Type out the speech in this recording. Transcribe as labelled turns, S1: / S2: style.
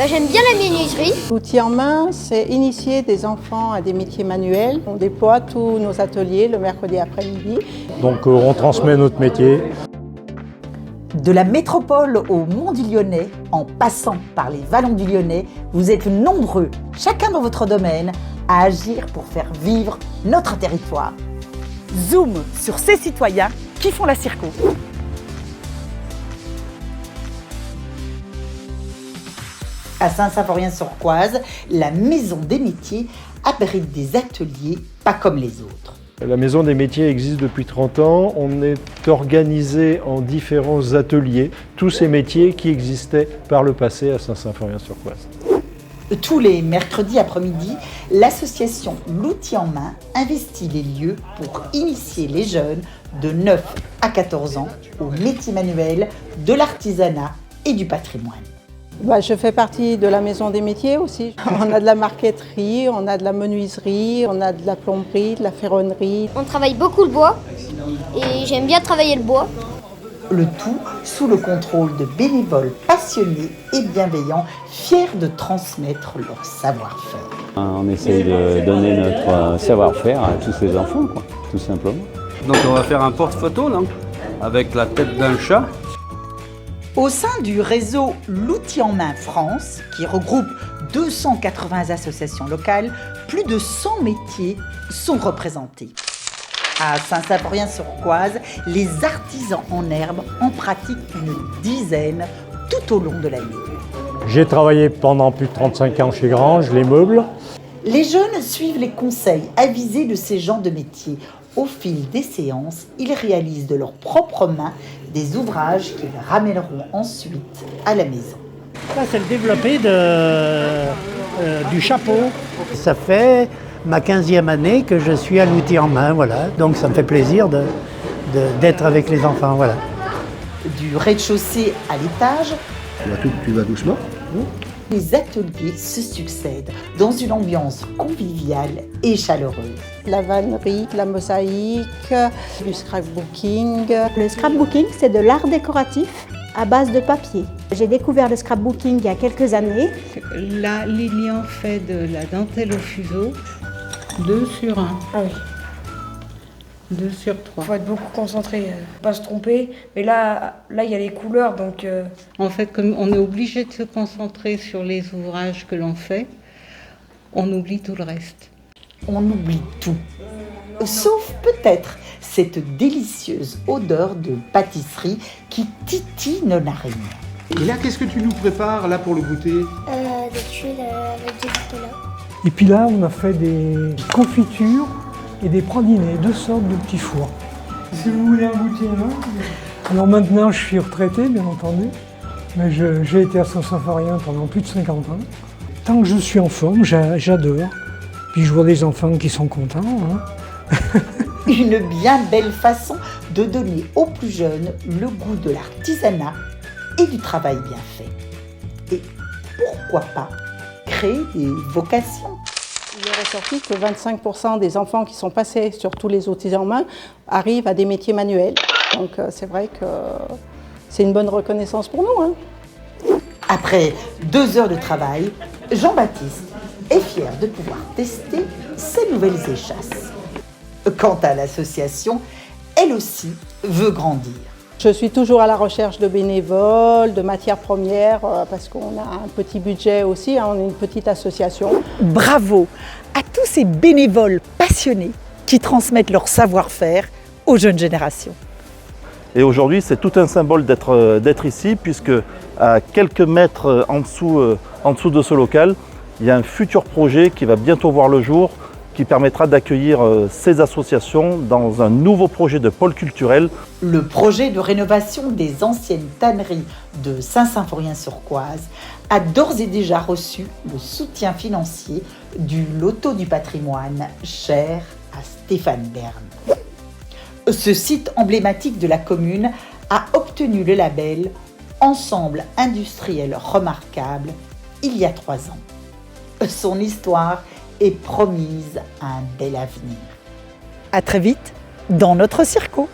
S1: J'aime bien la menuiserie.
S2: L'outil en main, c'est initier des enfants à des métiers manuels. On déploie tous nos ateliers le mercredi après-midi.
S3: Donc on transmet notre métier.
S4: De la métropole au Mont-du-Lyonnais, en passant par les vallons du Lyonnais, vous êtes nombreux, chacun dans votre domaine, à agir pour faire vivre notre territoire. Zoom sur ces citoyens qui font la Circo. À Saint-Symphorien-sur-Coise, la Maison des métiers abrite des ateliers pas comme les autres.
S3: La Maison des métiers existe depuis 30 ans. On est organisé en différents ateliers, tous ces métiers qui existaient par le passé à Saint-Symphorien-sur-Coise.
S4: Tous les mercredis après-midi, l'association L'Outil en main investit les lieux pour initier les jeunes de 9 à 14 ans aux métiers manuels, de l'artisanat et du patrimoine.
S2: Je fais partie de la Maison des métiers aussi. On a de la marqueterie, on a de la menuiserie, on a de la plomberie, de la ferronnerie.
S1: On travaille beaucoup le bois et j'aime bien travailler le bois.
S4: Le tout sous le contrôle de bénévoles passionnés et bienveillants, fiers de transmettre leur savoir-faire.
S5: On essaye de donner notre savoir-faire à tous ces enfants, quoi, tout simplement.
S6: Donc on va faire un porte-photo, non ? Avec la tête d'un chat.
S4: Au sein du réseau L'Outil en main France, qui regroupe 280 associations locales, plus de 100 métiers sont représentés. À Saint-Symphorien-sur-Coise, les artisans en herbe en pratiquent une dizaine tout au long de l'année.
S3: J'ai travaillé pendant plus de 35 ans chez Grange, les meubles.
S4: Les jeunes suivent les conseils avisés de ces gens de métier. Au fil des séances, ils réalisent de leurs propres mains des ouvrages qu'ils ramèneront ensuite à la maison.
S7: Ça, c'est le développé du chapeau. Ça fait ma 15e année que je suis à l'outil en main, voilà. Donc ça me fait plaisir d'être avec les enfants, voilà.
S4: Du rez-de-chaussée à l'étage,
S8: tu vas doucement.
S4: les ateliers se succèdent dans une ambiance conviviale et chaleureuse.
S2: La vannerie, la mosaïque, du scrapbooking.
S9: Le scrapbooking, c'est de l'art décoratif à base de papier. J'ai découvert le scrapbooking il y a quelques années.
S10: Là, Lilian fait de la dentelle au fuseau, 2 sur 1.
S11: Ah oui.
S10: 2 sur 3.
S11: Il faut être beaucoup concentré, pas se tromper. Mais là, il y a les couleurs, donc...
S10: En fait, comme on est obligé de se concentrer sur les ouvrages que l'on fait, on oublie tout le reste.
S4: On oublie tout, sauf peut-être cette délicieuse odeur de pâtisserie qui titille nos narines.
S8: Et là, qu'est-ce que tu nous prépares là pour le goûter?
S1: Des tuiles avec du chocolat.
S12: Et puis là, on a fait des confitures et des pralinés, 2 sortes de petits fours. Si vous voulez un goûter, hein. Alors maintenant, je suis retraité, bien entendu, mais j'ai été à Saint-Symphorien pendant plus de 50 ans. Tant que je suis en forme, j'adore. Puis je vois des enfants qui sont contents. Hein.
S4: Une bien belle façon de donner aux plus jeunes le goût de l'artisanat et du travail bien fait. Et pourquoi pas créer des vocations?
S2: Il est ressorti que 25% des enfants qui sont passés sur tous les outils en main arrivent à des métiers manuels. Donc c'est vrai que c'est une bonne reconnaissance pour nous. Hein.
S4: Après 2 heures de travail, Jean-Baptiste est fier de pouvoir tester ces nouvelles échasses. Quant à l'association, elle aussi veut grandir.
S2: Je suis toujours à la recherche de bénévoles, de matières premières, parce qu'on a un petit budget aussi, hein, on est une petite association.
S4: Bravo à tous ces bénévoles passionnés qui transmettent leur savoir-faire aux jeunes générations.
S13: Et aujourd'hui, c'est tout un symbole d'être ici, puisque à quelques mètres en dessous de ce local, il y a un futur projet qui va bientôt voir le jour, qui permettra d'accueillir ces associations dans un nouveau projet de pôle culturel.
S4: Le projet de rénovation des anciennes tanneries de Saint-Symphorien-sur-Coise a d'ores et déjà reçu le soutien financier du Loto du patrimoine, cher à Stéphane Bern. Ce site emblématique de la commune a obtenu le label Ensemble industriel remarquable il y a 3 ans. Son histoire est promise à un bel avenir. À très vite dans notre Circo.